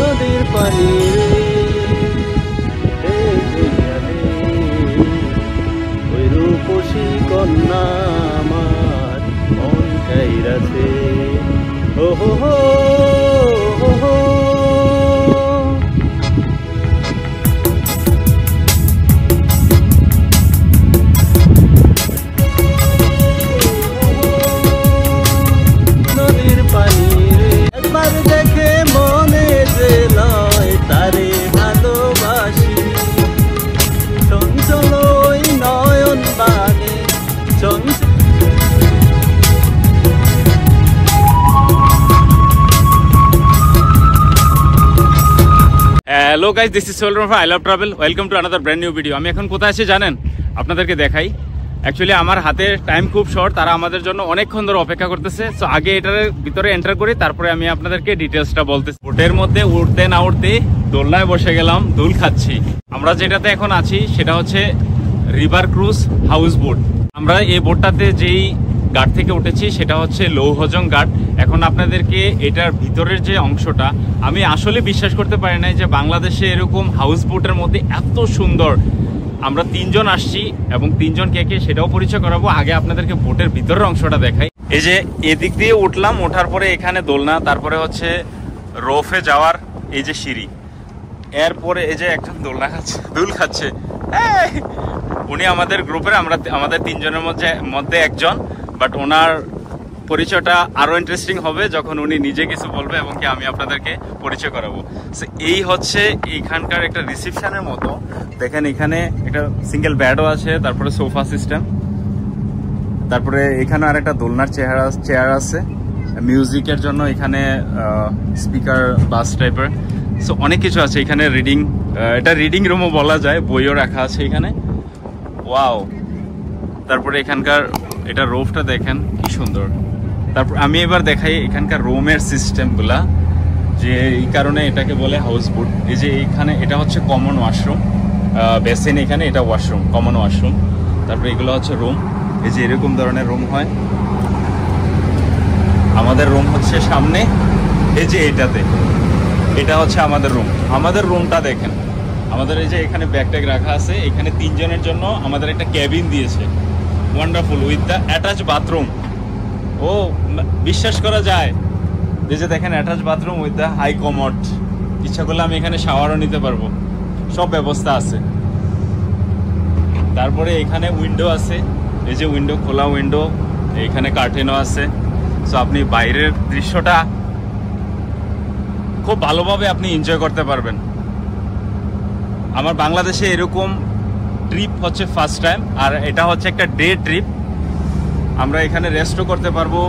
নদীর পানি ওই রূপসী কন্যা আমার মন কাইরাছে ও হো হো হো হো। নদীর পানি একবার দেখে মনে যে লয় তারে ভালোবাসি চঞ্চল ওই নয়ন বানে চঞ্চল। Hello guys, this is Sohel from I love travel. Welcome to another brand new video. আমি এখন কোথায় আছি জানেন? আপনাদেরকে দেখাই। অ্যাকচুয়ালি আমার হাতে টাইম খুব শর্ট, তারা আমাদের জন্য অনেকক্ষণ ধরে অপেক্ষা করতেছে। সো আগে এটার ভিতরে এন্টার করি, তারপরে আমি আপনাদেরকে ডিটেলসটা বলতেছি। বোটের মধ্যে উঠতে না উঠতে দোলনায় বসে গেলাম, দুল খাচ্ছি। আমরা যেটাতে এখন আছি সেটা হচ্ছে রিভার ক্রুজ হাউস বোট। আমরা এই বোটটাতে যেই ঘাট থেকে উঠেছি সেটা হচ্ছে লৌহজং ঘাট। এখন আপনাদেরকে এটার ভিতরের যে অংশটা, আমি আসলে বিশ্বাস করতে পারি না যে বাংলাদেশে এরকম হাউস বোটের মধ্যে এত সুন্দর। আমরা তিনজন আসছি এবং তিনজন কে কে সেটাও পরিচয় করাবো। আগে আপনাদেরকে বোটের ভিতরের অংশটা দেখাই। এই যে এদিক দিয়ে উঠলাম, ওঠার পরে এখানে দোলনা, তারপরে হচ্ছে রোফে যাওয়ার এই যে সিঁড়ি, এরপরে এই যে একজন দোলনা খাচ্ছে, দুল খাচ্ছে। উনি আমাদের গ্রুপের, আমাদের তিনজনের মধ্যে একজন, বাট ওনার পরিচয়টা আরো ইন্টারেস্টিং হবে যখন উনি নিজে কিছু বলবে এবং কি আমি আপনাদেরকে পরিচয় করাবো। এই হচ্ছে এইখানকার একটা রিসেপশনের মতো। দেখেন এখানে একটা সিঙ্গেল বেডও আছে, তারপরে সোফা সিস্টেম, তারপরে এখানে আর একটা দোলনার চেয়ার আছে মিউজিকের জন্য। এখানে স্পিকার বাস টাইপের, সো অনেক কিছু আছে এখানে। রিডিং, এটা রিডিং রুমও বলা যায়, বইও রাখা আছে এখানে। ওয়াও! তারপরে এখানকার এটা রোফটা দেখেন কি সুন্দর। তারপর আমি এবার দেখাই এখানকার রুমের সিস্টেমগুলা, যে এই কারণে এটাকে বলে হাউস বোট। এই যে এইখানে এটা হচ্ছে কমন ওয়াশরুম, বেসিন এখানে, এটা ওয়াশরুম, কমন ওয়াশরুম। তারপরে এগুলো হচ্ছে রুম, এই যে এরকম ধরনের রুম হয়। আমাদের রুম হচ্ছে সামনে, এই যে এইটাতে, এটা হচ্ছে আমাদের রুম। আমাদের রুমটা দেখেন, আমাদের এই যে এখানে ব্যাগ ট্যাগ রাখা আছে। এখানে তিনজনের জন্য আমাদের একটা ক্যাবিন দিয়েছে, wonderful, with the attach bathroom. ও বিশ্বাস করা যায়, এই যে দেখেন attach bathroom with the high commode. ইচ্ছা করলে আমি এখানে শাওয়ারও নিতে পারবো, সব ব্যবস্থা আছে। তারপরে এখানে উইন্ডো আছে, এই যে উইন্ডো, খোলা উইন্ডো, এখানে কার্টেনও আছে। সো আপনি বাইরের দৃশ্যটা খুব ভালোভাবে আপনি এনজয় করতে পারবেন। আমার বাংলাদেশে এরকম ট্রিপ হচ্ছে ফার্স্ট টাইম, আর এটা হচ্ছে একটা ডে ট্রিপ। আমরা এখানে রেস্টও করতে পারবো।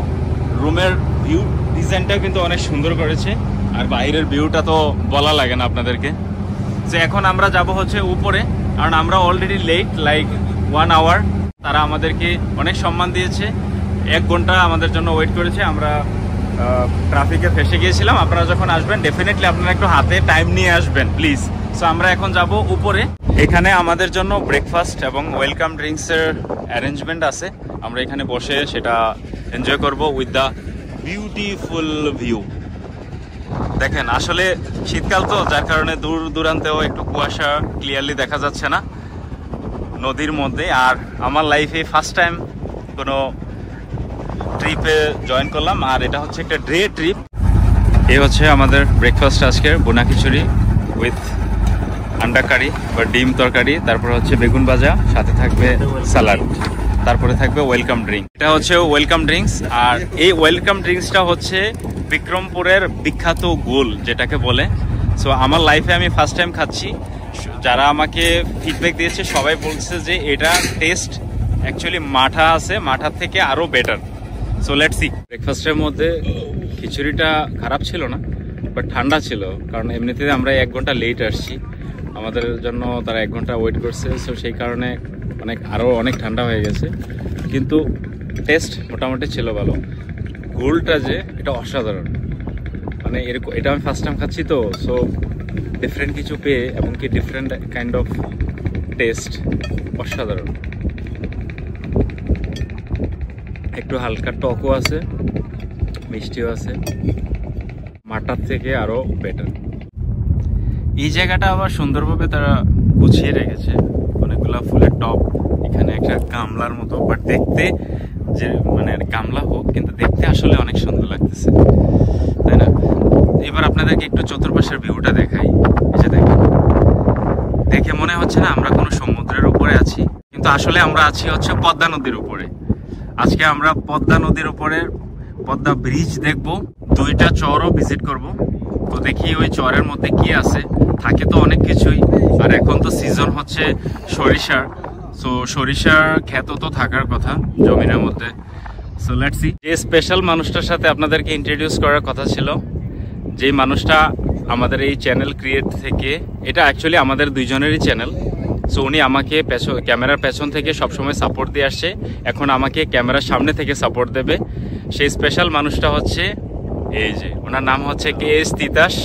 রুমের ভিউ ডিজাইনটা কিন্তু অনেক সুন্দর করেছে, আর বাইরের ভিউটা তো বলা লাগে না আপনাদেরকে। যে এখন আমরা যাব হচ্ছে উপরে, কারণ আমরা অলরেডি লেট, লাইক 1 আওয়ার। তারা আমাদেরকে অনেক সম্মান দিয়েছে, 1 ঘন্টা আমাদের জন্য ওয়েট করেছে। আমরা ট্রাফিকে ফেসে গিয়েছিলাম। আপনারা যখন আসবেন ডেফিনেটলি আপনারা একটু হাতে টাইম নিয়ে আসবেন প্লিজ। সো আমরা এখন যাব উপরে। এখানে আমাদের জন্য ব্রেকফাস্ট এবং ওয়েলকাম ড্রিঙ্কসের অ্যারেঞ্জমেন্ট আছে। আমরা এখানে বসে সেটা এনজয় করব উইথ দ্য বিউটিফুল ভিউ। দেখেন আসলে শীতকাল তো, যার কারণে দূর দূরান্তেও একটু কুয়াশা, ক্লিয়ারলি দেখা যাচ্ছে না নদীর মধ্যে। আর আমার লাইফে ফার্স্ট টাইম কোনো ট্রিপে জয়েন করলাম, আর এটা হচ্ছে একটা ডে ট্রিপ। এই হচ্ছে আমাদের ব্রেকফাস্ট আজকের, বোনা খিচুড়ি উইথ আন্ডা কারি বা ডিম তরকারি, তারপর হচ্ছে বেগুন ভাজা, সাথে থাকবে স্যালাড, তারপরে থাকবে ওয়েলকাম ড্রিঙ্ক। এটা হচ্ছে ওয়েলকাম ড্রিঙ্কস। আর এই ওয়েলকাম ড্রিঙ্কসটা হচ্ছে বিক্রমপুরের বিখ্যাত গোল যেটাকে বলে। সো আমার লাইফে আমি ফার্স্ট টাইম খাচ্ছি। যারা আমাকে ফিডব্যাক দিয়েছে সবাই বলছে যে এটা টেস্ট অ্যাকচুয়ালি মাঠা আছে, মাঠার থেকে আরও বেটার। So let's see. ব্রেকফাস্টের মধ্যে খিচুড়িটা খারাপ ছিল না, বাট ঠান্ডা ছিল, কারণ এমনিতে আমরা 1 ঘন্টা লেট আসছি। আমাদের জন্য তারা 1 ঘন্টা ওয়েট করছে, সো সেই কারণে আরও অনেক ঠান্ডা হয়ে গেছে। কিন্তু টেস্ট মোটামুটি ছিল ভালো। গোলটা যে এটা অসাধারণ, মানে এরকম এটা আমি ফার্স্ট টাইম খাচ্ছি তো, সো ডিফারেন্ট কিছু পেয়ে এবং কি ডিফারেন্ট কাইন্ড অফ টেস্ট, অসাধারণ। একটু হালকা টকও আছে, মিষ্টিও আছে, মাটার থেকে আরও বেটার। এই জায়গাটা আবার সুন্দরভাবে তারা গুছিয়ে রেখেছে, অনেকগুলা ফুলের টব, এখানে একটা গামলার মতো, বাট দেখতে যে মানে গামলা হোক কিন্তু দেখতে আসলে অনেক সুন্দর লাগতেছে, তাই না? এবার আপনাদেরকে একটু চতুর্পাশের ভিউটা দেখাই। এই যে দেখেন, দেখে মনে হচ্ছে না আমরা কোনো সমুদ্রের উপরে আছি, কিন্তু আসলে আমরা আছি হচ্ছে পদ্মা নদীর উপরে। আজকে আমরা পদ্মা নদীর উপরে পদ্মা ব্রিজ দেখব, 2টা চরও ভিজিট করব। তো দেখি ওই চরের মধ্যে কি আছে, থাকে তো অনেক কিছুই, আর এখন তো সিজন হচ্ছে সরিষার, সো সরিষার ক্ষেত তো থাকার কথা জমিনের মধ্যে। So let's see. যে স্পেশাল মানুষটার সাথে আপনাদেরকে ইন্ট্রোডিউস করার কথা ছিল, যেই মানুষটা আমাদের এই চ্যানেল ক্রিয়েট থেকে, এটা অ্যাকচুয়ালি আমাদের দুইজনেরই চ্যানেল। সো উনি আমাকে ক্যামেরার পেছন থেকে সবসময় সাপোর্ট দিয়ে আসছে, এখন আমাকে ক্যামেরার সামনে থেকে সাপোর্ট দেবে। সেই স্পেশাল মানুষটা হচ্ছে এই যে, ওনার নাম হচ্ছে KS তিতাস।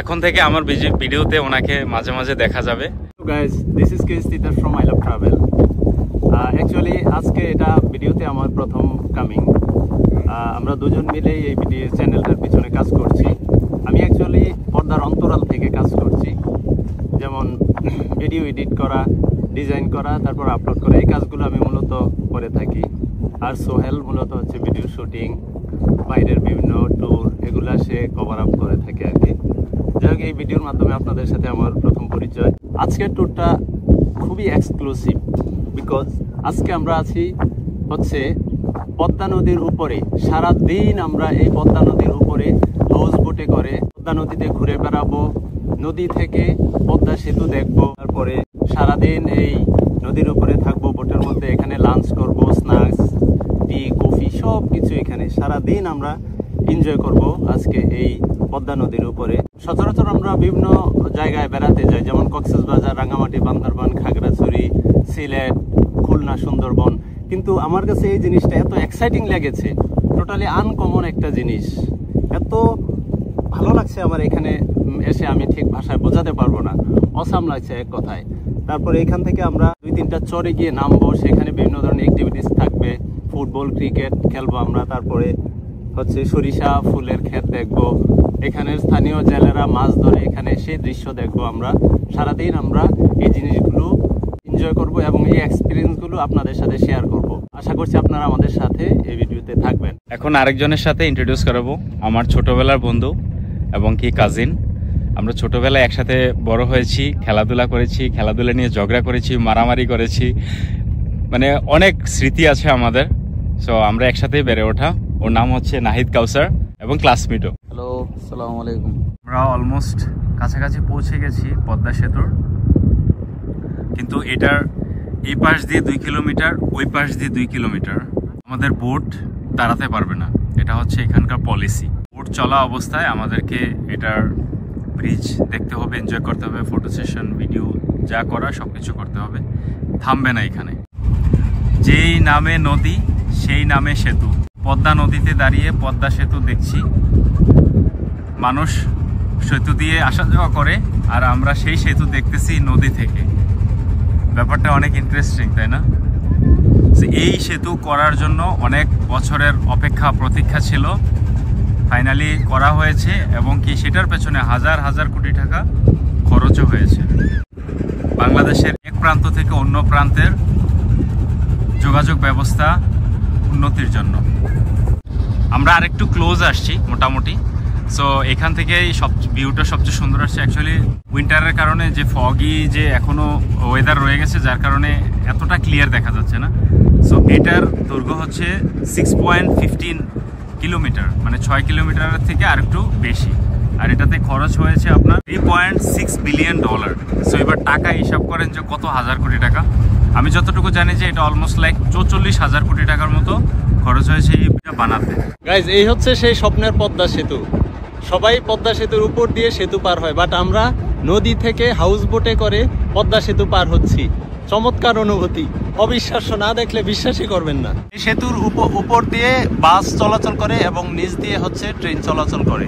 এখন থেকে আমার ভিডিওতে ওনাকে মাঝে মাঝে দেখা যাবে। So guys, this is KS Titas from I Love Travel. Actually আজকে এটা ভিডিওতে আমার প্রথম কামিং। আমরা দুজন মিলে এই ভিডিও চ্যানেলটার পিছনে কাজ করছি। আমি অ্যাকচুয়ালি পর্দার অন্তরাল থেকে কাজ করছি, যেমন ভিডিও এডিট করা, ডিজাইন করা, তারপর আপলোড করা, এই কাজগুলো আমি মূলত করে থাকি। আর সোহেল মূলত হচ্ছে ভিডিও শুটিং, বাইরের বিভিন্ন ট্যুর, এগুলা সে কভার আপ করে থাকে আর কি। যাই হোক, এই ভিডিওর মাধ্যমে আপনাদের সাথে আমার প্রথম পরিচয়। আজকের ট্যুরটা খুবই এক্সক্লুসিভ, বিকজ আজকে আমরা আছি হচ্ছে পদ্মা নদীর উপরে। সারা দিন আমরা এই পদ্মা নদীর উপরে হাউস বোটে করে পদ্মা নদীতে ঘুরে বেড়াবো, নদী থেকে পদ্মা সেতু দেখবো, তারপরে সারাদিন এই নদীর উপরে থাকবো বোটের মধ্যে। এখানে লাঞ্চ করব, স্ন্যাক্স, টি, কফি, সব কিছু এখানে সারাদিন আমরা এনজয় করব আজকে এই পদ্মা নদীর উপরে। সচরাচর আমরা বিভিন্ন জায়গায় বেড়াতে যাই, যেমন কক্সবাজার, রাঙ্গামাটি, বান্দরবান, খাগড়াছড়ি, সিলেট, খুলনা, সুন্দরবন, কিন্তু আমার কাছে এই জিনিসটা এত এক্সাইটিং লেগেছে, টোটালি আনকমন একটা জিনিস। এত ভালো লাগছে আমার এখানে এসে, আমি ঠিক ভাষায় বোঝাতে পারবো না, অসাম লাগছে এক কথায়। তারপরে এখান থেকে আমরা 2-3টা চরে গিয়ে নামবো, সেখানে বিভিন্ন ধরনের অ্যাক্টিভিটিস থাকবে, ফুটবল, ক্রিকেট খেলবো আমরা। তারপরে হচ্ছে সরিষা ফুলের ক্ষেত দেখবো, এখানের স্থানীয় জেলেরা মাছ ধরে, এখানে সেই দৃশ্য দেখবো আমরা। সারাদিন আমরা এই জিনিসগুলো এনজয় করব এবং এই এক্সপিরিয়েন্সগুলো আপনাদের সাথে শেয়ার করব। আশা করছি আপনারা আমাদের সাথে এই ভিডিওতে থাকবেন। এখন আরেকজনের সাথে ইন্ট্রোডিউস করাবো, আমার ছোটবেলার বন্ধু এবং কি কাজিন। আমরা ছোটবেলায় একসাথে বড় হয়েছি, খেলাধুলা করেছি, খেলাধুলা নিয়ে ঝগড়া করেছি, মারামারি করেছি, মানে অনেক স্মৃতি আছে আমাদের। সো আমরা একসাথেই বেড়ে ওঠা। ওর নাম হচ্ছে নাহিদ কাউসার এবং ক্লাসমেটও। হ্যালো, আসসালামু আলাইকুম। আমরা অলমোস্ট কাছাকাছি পৌঁছে গেছি পদ্মা সেতুর, কিন্তু এটার এই পাশ দিয়ে 2 কিলোমিটার, ওই পাশ দিয়ে 2 কিলোমিটার আমাদের বোট দাঁড়াতে পারবে না। এটা হচ্ছে এখানকার পলিসি। বোট চলা অবস্থায় আমাদেরকে এটার ব্রিজ দেখতে হবে, এনজয় করতে হবে, ফটো সেশন, ভিডিও যা করা সব কিছু করতে হবে, থামবে না এখানে। যেই নামে নদী সেই নামে সেতু। পদ্মা নদীতে দাঁড়িয়ে পদ্মা সেতু দেখছি, মানুষ সেতু দিয়ে আসা যাওয়া করে, আর আমরা সেই সেতু দেখতেছি নদী থেকে। ব্যাপারটা অনেক ইন্টারেস্টিং, তাই না? এই সেতু করার জন্য অনেক বছরের অপেক্ষা প্রতীক্ষা ছিল, ফাইনালি করা হয়েছে, এবং কি সেটার পেছনে হাজার হাজার কোটি টাকা খরচও হয়েছে। বাংলাদেশের এক প্রান্ত থেকে অন্য প্রান্তের যোগাযোগ ব্যবস্থা উন্নতির জন্য। আমরা আরেকটু ক্লোজ আসছি মোটামুটি। সো এখান থেকেই ভিউটা সবচেয়ে সুন্দর আসছে। অ্যাকচুয়ালি উইন্টারের কারণে যে ফগি যে এখনও ওয়েদার রয়ে গেছে, যার কারণে এতটা ক্লিয়ার দেখা যাচ্ছে না। সো এটার দৈর্ঘ্য হচ্ছে 6.15 কিলোমিটার, মানে 6 কিলোমিটারের থেকে আর একটু বেশি। আর এটাতে খরচ হয়েছে আপনার $3.6 বিলিয়ন। সো এবার টাকা হিসাব করেন যে কত হাজার কোটি টাকা। আমি যতটুকু জানি যে এটা অলমোস্ট লাইক 44,000 কোটি টাকার মতো খরচ হয়েছে এইটা বানাতে। গাইজ, এই হচ্ছে সেই স্বপ্নের পদ্মা সেতু। সবাই পদ্মা সেতুর উপর দিয়ে সেতু পার হয়, বাট আমরা নদী থেকে হাউস বোটে করে পদ্মা সেতু পার হচ্ছি। চমৎকার অনুভূতি, অবিশ্বাস্য, না দেখলে বিশ্বাসই করবেন না। এই সেতুর উপর দিয়ে বাস চলাচল করে এবং নিচ দিয়ে হচ্ছে ট্রেন চলাচল করে।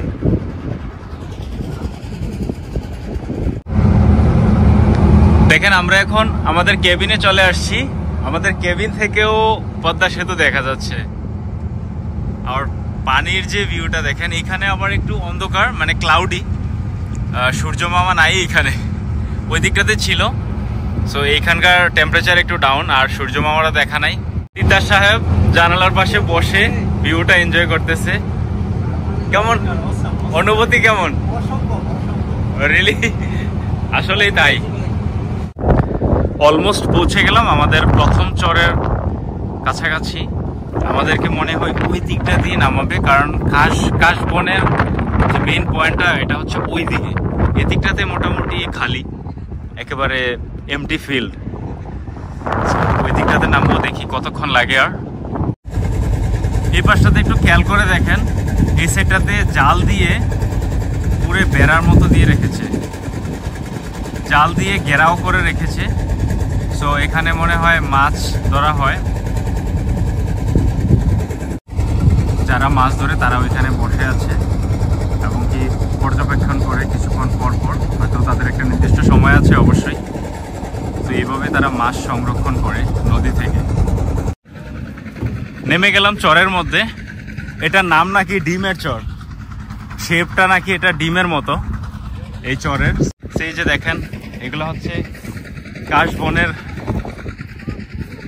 দেখেন, আমরা এখন আমাদের কেবিনে চলে আসছি। আমাদের কেবিন থেকেও পদ্মা সেতু দেখা যাচ্ছে। আর পানির যে ভিউটা দেখেন, এখানে আবার একটু অন্ধকার, মানে ক্লাউডি, সূর্য মামা নাই এখানে, ওই দিকটাতে ছিল। সো এইখানকার টেম্পারেচার একটু ডাউন, আর সূর্য মামারা দেখা নাই। তিতাস সাহেব জানালার পাশে বসে ভিউটা এনজয় করতেছে। কেমন অনুভূতি, কেমন? রিয়েলি আসলেই তাই। অলমোস্ট পৌঁছে গেলাম আমাদের প্রথম চরের কাছাকাছি। আমাদেরকে মনে হয় ওই দিকটা দিয়ে নামাবে, কারণ কাশবনের যে মেইন পয়েন্টটা এটা হচ্ছে ওই দিকে। এদিকটাতে মোটামুটি খালি, একেবারে এমটি ফিল্ড। ওই দিকটাতে নামবো, দেখি কতক্ষণ লাগে। আর এই পাশটাতে একটু খেয়াল করে দেখেন, এই সাইডটাতে জাল দিয়ে পুরো বেড়ার মতো দিয়ে রেখেছে, জাল দিয়ে ঘেরাও করে রেখেছে। সো এখানে মনে হয় মাছ ধরা হয়। যারা মাছ ধরে তারা ওইখানে বসে আছে এবং কি পর্যবেক্ষণ করে কিছুক্ষণ পর পর, হয়তো তাদের একটা নির্দিষ্ট সময় আছে অবশ্যই। তো এইভাবে তারা মাছ সংরক্ষণ করে নদী থেকে। নেমে গেলাম চরের মধ্যে। এটার নাম নাকি ডিমের চর, শেপটা নাকি এটা ডিমের মতো এই চরের। সেই যে দেখেন, এগুলো হচ্ছে কাশবনের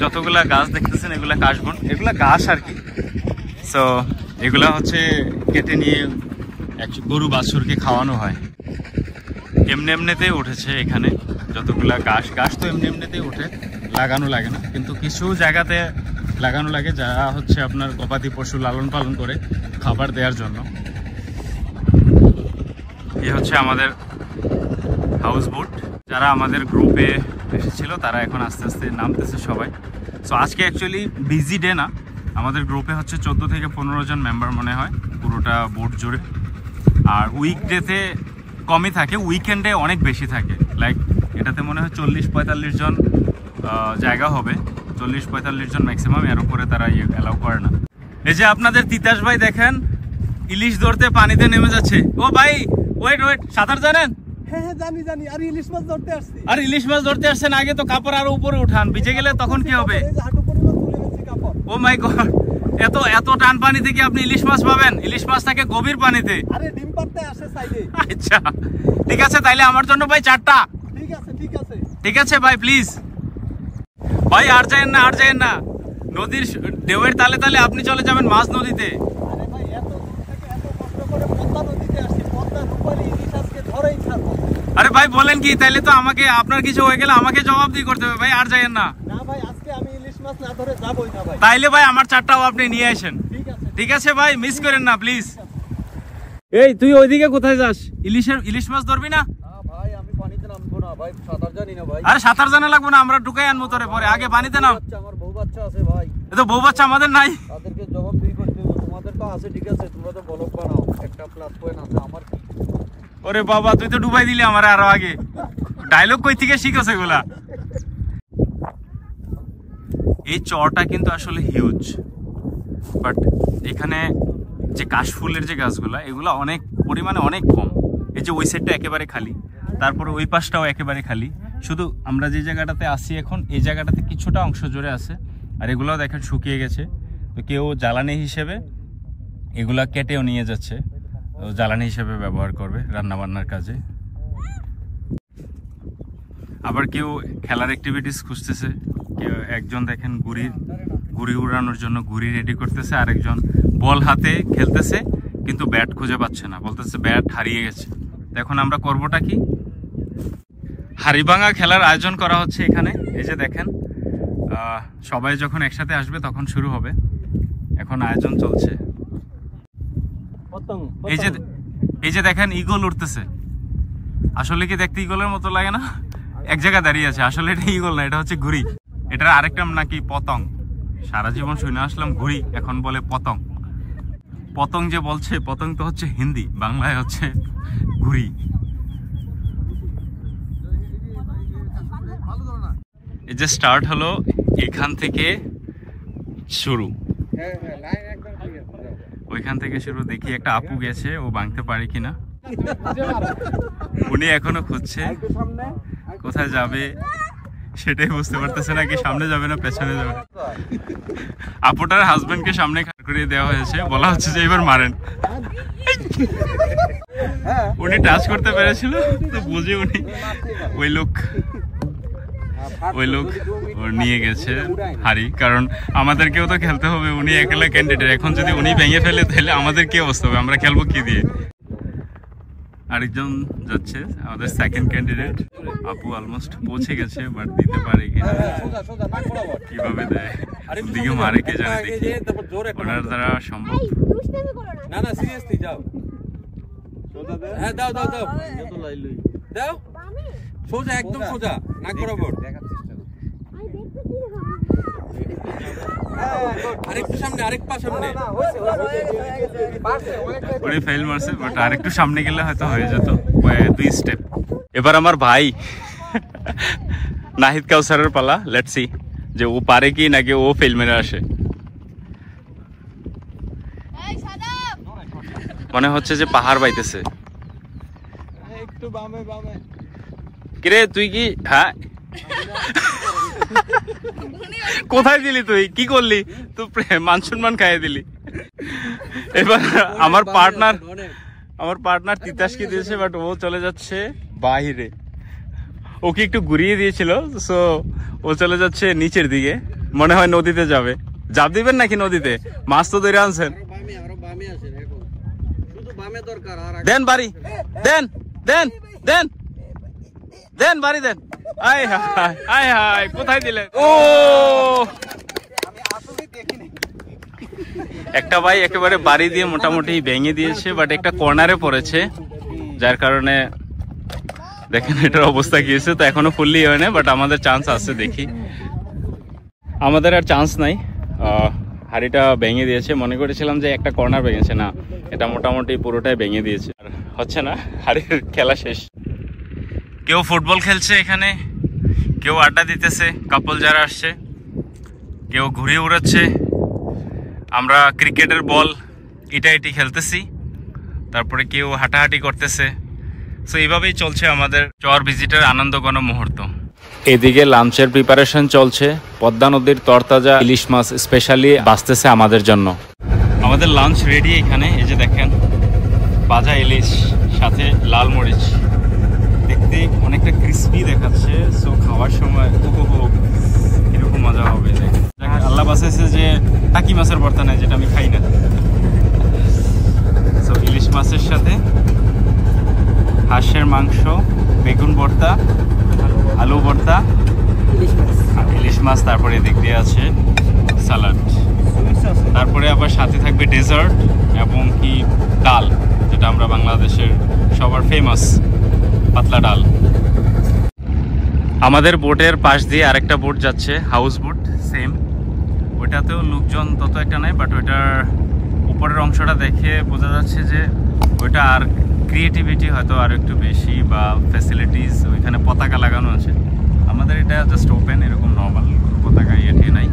যতগুলা গাছ দেখতেছেন, এগুলা কাশবন, এগুলা গাছ আর কি। সো এগুলা হচ্ছে কেটে নিয়ে গরু বাছুরকে খাওয়ানো হয়। এমনি এমনিতে উঠেছে এখানে যতগুলা গাছ তো এমনি এমনিতেই উঠে, লাগানো লাগে না। কিন্তু কিছু জায়গাতে লাগানো লাগে, যারা হচ্ছে আপনার গবাদি পশু লালন পালন করে খাবার দেওয়ার জন্য। এই হচ্ছে আমাদের হাউস বোট। যারা আমাদের গ্রুপে এসেছিল তারা এখন আস্তে আস্তে নামতেছে সবাই। সো আজকে অ্যাকচুয়ালি বিজি ডে না, আমাদের গ্রুপে হচ্ছে 14 থেকে 15 জন মেম্বার মনে হয় পুরোটা বোট জুড়ে। আর উইকডেতে কমই থাকে, উইকেন্ডে অনেক বেশি থাকে। লাইক এটাতে মনে হয় 40-45 জন জায়গা হবে, 40-45 জন ম্যাক্সিমাম, এর উপরে তারা অ্যালাউ করে না। এই যে আপনাদের তিতাস ভাই দেখেন ইলিশ ধরতে পানিতে নেমে যাচ্ছে। ও ভাই ওয়েট, সাঁতার জানেন? হ্যাঁ জানি। আর ইলিশ মাছ ধরতে আসছি। আর ইলিশ মাছ ধরতে আসছেন, আগে তো কাপড় আরো উপরে উঠান, ভিজে গেলে তখন কি হবে? ও মাই গড, এত টান পানি থেকে আপনি ইলিশ মাছ পাবেন? ইলিশ মাছ থাকে গভীর পানিতে। আরে ডিম পারতে আসে সাইডে। আচ্ছা ঠিক আছে, তাইলে আমার জন্য ভাই 4টা। ঠিক আছে ভাই, প্লিজ ভাই, আর যায়েন না। নদীর ঢেউয়ের তালে তালে আপনি চলে যাবেন মাছ নদীতে। আরে ভাই এত দূর থেকে এত কষ্ট করে পদ্মা নদীতে আসছি, পদ্মা রূপালী ইলিশ আজকে ধরেই ছাড়বো। আরে ভাই বলেন কি, তাইলে তো আমাকে, আপনার কিছু হয়ে গেলে আমাকে জবাবদিহি করতে হবে ভাই। আর যায়েন না। না ভাই, আজকে আমি ইলিশ মাছ না ধরে যাবই না ভাই। তাইলে ভাই আমার 4টাও আপনি নিয়ে আসেন। ঠিক আছে ভাই, মিস করেন না প্লিজ। এই তুই ওইদিকে কোথায় যাস? ইলিশ মাছ ধরবি না? ভাই আমি পানিতে নামবো না ভাই, সাঁতার জানি না ভাই। আরে সাঁতার জানা লাগবে না, আমরা ঢুকাই আনবো তোরে পরে, আগে পানিতে নাম। আমার বউ বাচ্চা আছে ভাই। এ তো বউ বাচ্চা আমাদের নাই। তাদেরকে জবাবদিহি করতে হবে। তোমাদের তো আছে, ঠিক আছে, তোমরা তো ব্লগ বানাও, একটা প্লাস পয়েন্ট আছে আমার। ওরে বাবা, তুই তো ডুবাই দিলি আমার আরো আগে। ডায়লগ কই থেকে শিখেছে এগুলা? এই চরটা কিন্তু আসলে হিউজ, বাট এখানে যে কাশফুলের যে গাছগুলা, এগুলা অনেক পরিমাণে অনেক কম। এই যে ওই সাইডটা একেবারে খালি, তারপরে ওই পাশটাও একেবারে খালি। শুধু আমরা যে জায়গাটাতে আসি এখন, এই জায়গাটাতে কিছুটা অংশ জুড়ে আছে, আর এগুলাও দেখেন শুকিয়ে গেছে। তো কেউ জ্বালানি হিসেবে এগুলা কেটেও নিয়ে যাচ্ছে, জ্বালানি হিসেবে ব্যবহার করবে রান্নাবান্নার কাজে। আবার কেউ খেলার অ্যাক্টিভিটিস খুঁজতেছে, কেউ একজন দেখেন ঘুড়ি উড়ানোর জন্য ঘুড়ি রেডি করতেছে, আরেকজন বল হাতে খেলতেছে কিন্তু ব্যাট খুঁজে পাচ্ছে না, বলতেছে ব্যাট হারিয়ে গেছে। এখন আমরা করবোটা কি? হাড়িভাঙা খেলার আয়োজন করা হচ্ছে এখানে। এই যে দেখেন, সবাই যখন একসাথে আসবে তখন শুরু হবে। এখন আয়োজন চলছে। এই যে দেখেন ঈগল উঠতেছে। আসলে কি দেখতে ঈগলের মতো লাগে না? এক জায়গায় দাঁড়িয়ে আছে, আসলে এটা ঈগল না, এটা হচ্ছে ঘুড়ি। এটার আরেকটা নাকি পতং। সারা জীবন শুনে আসলাম ঘুড়ি, এখন বলে পতং। পতং যে বলছে, পতং তো হচ্ছে হিন্দি, বাংলায় হচ্ছে ঘুড়ি। এই যে স্টার্ট হলো, এখান থেকে শুরু, ওইখান থেকে শুরু। দেখি একটা আপু গেছে, ও ভাঙতে পারে কিনা। উনি এখনো খুঁজছে কোথায় যাবে, সেটাই বুঝতে পারতেছে না, কি সামনে যাবে না পেছনে যাবে। আপুটার হাজবেন্ডকে সামনে খাড় করিয়ে দেওয়া হয়েছে, বলা হচ্ছে যে এবার মারেন। উনি টাচ করতে পেরেছিল তো বুঝে উনি ওই লোক নিয়ে গেছে হারি, কারণ আমাদেরকেও তো খেলতে হবে, উনি একলা ক্যান্ডিডেট। এখন যদি উনি ভেঙে ফেলে তাহলে আমাদের কি অবস্থা হবে, আমরা খেলবো কি দিয়ে? আরেকজন যাচ্ছে আমাদের সেকেন্ড ক্যান্ডিডেট আপু, অলমোস্ট পৌঁছে গেছে, বাট দিতে পারে কিনা, কিভাবে দেয়, দিকে মারে কে জানে, দেখি ওনার দ্বারা সম্ভব। না না সিরিয়াসলি যাও, হ্যাঁ দাও দাও দাও দাও, সোজা একদম সোজা, নাক বরাবর, আরেকটু সামনে, আরেক পা সামনে। উনি ফেল মারছে, বাট আরেকটু সামনে গেলে হয়তো হয়ে যেত, 2 স্টেপ। এবার আমার ভাই নাহিদ কাউসারের পালা, লেটস সি যে ও পারে কি নাকি ও ফেল মেরে আসে। মনে হচ্ছে যে পাহাড় বাইতেছে। একটু বামে বামে। কিরে তুই কি, হ্যাঁ কোথায় দিলি, তুই কি করলি? তুই মান সম্মান খাইয়ে দিলি। এবার আমার পার্টনার তিতাসকে দিয়েছে, বাট ও চলে যাচ্ছে বাহিরে। ওকে একটু ঘুরিয়ে দিয়েছিল, সো ও চলে যাচ্ছে নিচের দিকে, মনে হয় নদীতে যাবে। জাপ দিবেন নাকি নদীতে? মাছ তো ধরে আনছেন, দেন বাড়ি, দেন দেন দেন দেন বাড়ি দেন। আয় হায় আয় হায়, কোথায় দিলেন? ও একটা ভাই একেবারে বাড়ি দিয়ে মোটামুটি ভেঙে দিয়েছে, বাট একটা কর্নারে পড়েছে, যার কারণে দেখেন এটার অবস্থা কি হয়েছে। তো এখনো ফুললি হয় না, বাট আমাদের চান্স আছে, দেখি। আমাদের আর চান্স নাই, হাড়িটা ভেঙে দিয়েছে। মনে করেছিলাম যে একটা কর্নার ভেঙেছে, না, এটা মোটামুটি পুরোটাই ভেঙে দিয়েছে। আর হচ্ছে না, হাড়ির খেলা শেষ। কেউ ফুটবল খেলছে এখানে, কেউ আড্ডা দিতেছে, কাপল যারা আসছে, কেউ ঘুরে উড়াচ্ছে, আমরা ক্রিকেটের বল ইটাইটি খেলতেছি, তারপরে কেউ হাঁটাহাঁটি করতেছে। সো এইভাবেই চলছে আমাদের চর ভিজিটের আনন্দঘন মুহূর্ত। এদিকে লাঞ্চের প্রিপারেশন চলছে, পদ্মা নদীর তরতাজা ইলিশ মাছ স্পেশালি বাঁচতেছে আমাদের জন্য। আমাদের লাঞ্চ রেডি এখানে, এই যে দেখেন ভাজা ইলিশ সাথে লাল মরিচ, দেখতে অনেকটা ক্রিস্পি দেখাচ্ছে। সো খাওয়ার সময় এরকম মজা হবে। আল্লাহ বাঁচাইছে যে টাকি মাছের ভর্তা নেই, যেটা আমি খাই না। সো ইলিশ মাছের সাথে হাঁসের মাংস, বেগুন ভর্তা, আলু ভর্তা, ইলিশ মাছ, তারপরে এদিক দিয়ে আছে সালাড, তারপরে আবার সাথে থাকবে ডেজার্ট এবং কি ডাল, যেটা আমরা বাংলাদেশের সবার ফেমাস পাতলা ডাল। আমাদের বোটের পাশ দিয়ে আরেকটা বোট যাচ্ছে, হাউস বোট, সেম। ওইটাতেও লোকজন তত একটা নাই, বাট ওইটার উপরের অংশটা দেখে বোঝা যাচ্ছে যে ওইটা আর ক্রিয়েটিভিটি হয়তো আর একটু বেশি, বা ফ্যাসিলিটিস, ওইখানে পতাকা লাগানো আছে। আমাদের এটা জাস্ট ওপেন, এরকম নর্মাল, পতাকা ইয়ে নাই।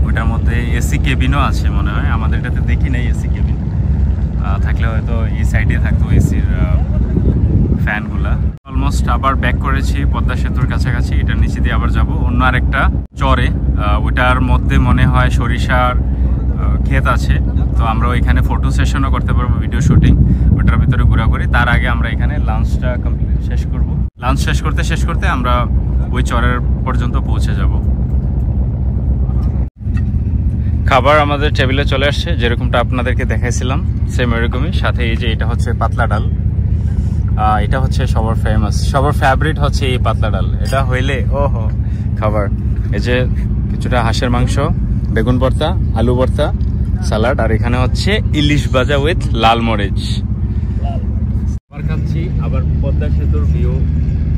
ওইটার মধ্যে এসি কেবিনও আছে মনে হয়, আমাদের এটাতে দেখি নাই এসি কেবিন, থাকলে হয়তো এই সাইডে থাকতো এসির ফ্যানগুলা। অলমোস্ট আবার ব্যাক করেছি পদ্মা সেতুর কাছাকাছি, এটার নিচে দিয়ে আবার যাব অন্য আরেকটা চরে। ওইটার মধ্যে মনে হয় সরিষার ক্ষেত আছে, তো আমরা ওইখানে ফটো সেশনও করতে পারবো, ভিডিও শুটিং, ওটার ভিতরে ঘোরাঘুরি। তার আগে আমরা এখানে লাঞ্চটা কমপ্লিট শেষ করব। লাঞ্চ শেষ করতে আমরা ওই চরের পর্যন্ত পৌঁছে যাব। খাবার আমাদের টেবিলে চলে আসছে, যেরকমটা আপনাদেরকে দেখাইছিলাম সেম এরকমই। সাথে এই যে এটা হচ্ছে পাতলা ডাল, এটা হচ্ছে সবার ফেমাস, সবার ফেভারিট হচ্ছে এই পাতলা ডাল। এটা হইলে ওহো খাবার। এই যে কিছুটা হাঁসের মাংস, বেগুন ভর্তা, আলু ভর্তা, সালাড, আর এখানে হচ্ছে ইলিশ ভাজা উইথ লাল মরিচ। খাবার খাচ্ছি, আবার পদ্মা সেতুর ভিউ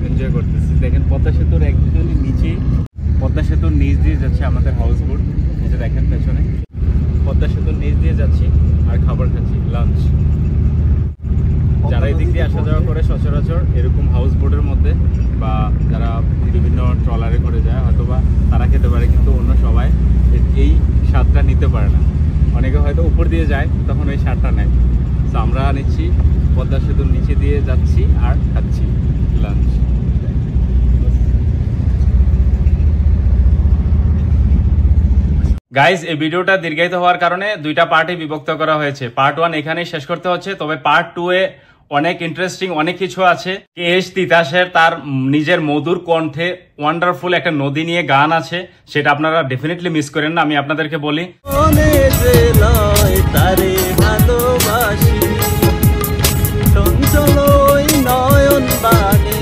এনজয় করতেছি। দেখেন পদ্মা সেতুর একদম নিচে, পদ্মা সেতুর নিচ দিয়ে যাচ্ছে আমাদের হাউস বোট, এই যে দেখেন পেছনে পদ্মা সেতুর নিচ দিয়ে যাচ্ছি আর খাবার খাচ্ছি, লাঞ্চ। যারা এদিক দিয়ে আসা যাওয়া করে সচরাচর এরকম হাউস বোটের মধ্যে, বা যারা বিভিন্ন ট্রলারে করে যায়, হয়তোবা তারা খেতে পারে, কিন্তু অন্য সবাই এই স্বাদটা নিতে পারে না। অনেকে হয়তো উপর দিয়ে যায়, তখন ওই স্বাদটা নেয়। তো আমরা নিচ্ছি, পদ্মা সেতুর নিচে দিয়ে যাচ্ছি আর খাচ্ছি লাঞ্চ। গাইজ, এই ভিডিওটা দীর্ঘায়িত হওয়ার কারণে দুইটা পার্টে বিভক্ত করা হয়েছে। পার্ট 1 এখানেই শেষ করতে হচ্ছে, তবে পার্ট 2 এ অনেক ইন্টারেস্টিং অনেক কিছু আছে। কেএস তিতাসের তার নিজের মধুর কণ্ঠে ওয়ান্ডারফুল একটা নদী নিয়ে গান আছে, সেটা আপনারা ডেফিনেটলি মিস করেন না। আমি আপনাদেরকে বলি, মনে যে লয় তারে ভালোবাসি, চঞ্চল ওই নয়ন বানে,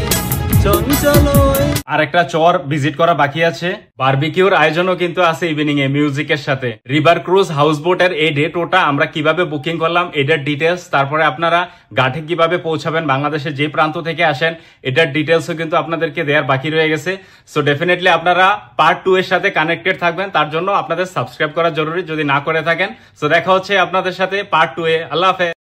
চঞ্চল ওই। আর একটা চর ভিজিট করা বাকি আছে। বারবিকিউর আয়োজনও কিন্তু আছে ইভিনিং এ মিউজিকের সাথে। রিভার ক্রুজ হাউস বোটের এই ডেট ওটা আমরা কিভাবে বুকিং করলাম এটার ডিটেলস, তারপরে আপনারা ঘাটে কিভাবে পৌঁছাবেন বাংলাদেশের যে প্রান্ত থেকে আসেন এটার ডিটেলসও কিন্তু আপনাদেরকে দেওয়ার বাকি রয়ে গেছে। সো ডেফিনেটলি আপনারা পার্ট 2 এর সাথে কানেক্টেড থাকবেন, তার জন্য আপনাদের সাবস্ক্রাইব করা জরুরি যদি না করে থাকেন। সো দেখা হচ্ছে আপনাদের সাথে পার্ট 2 এ। আল্লাহ হাফেজ।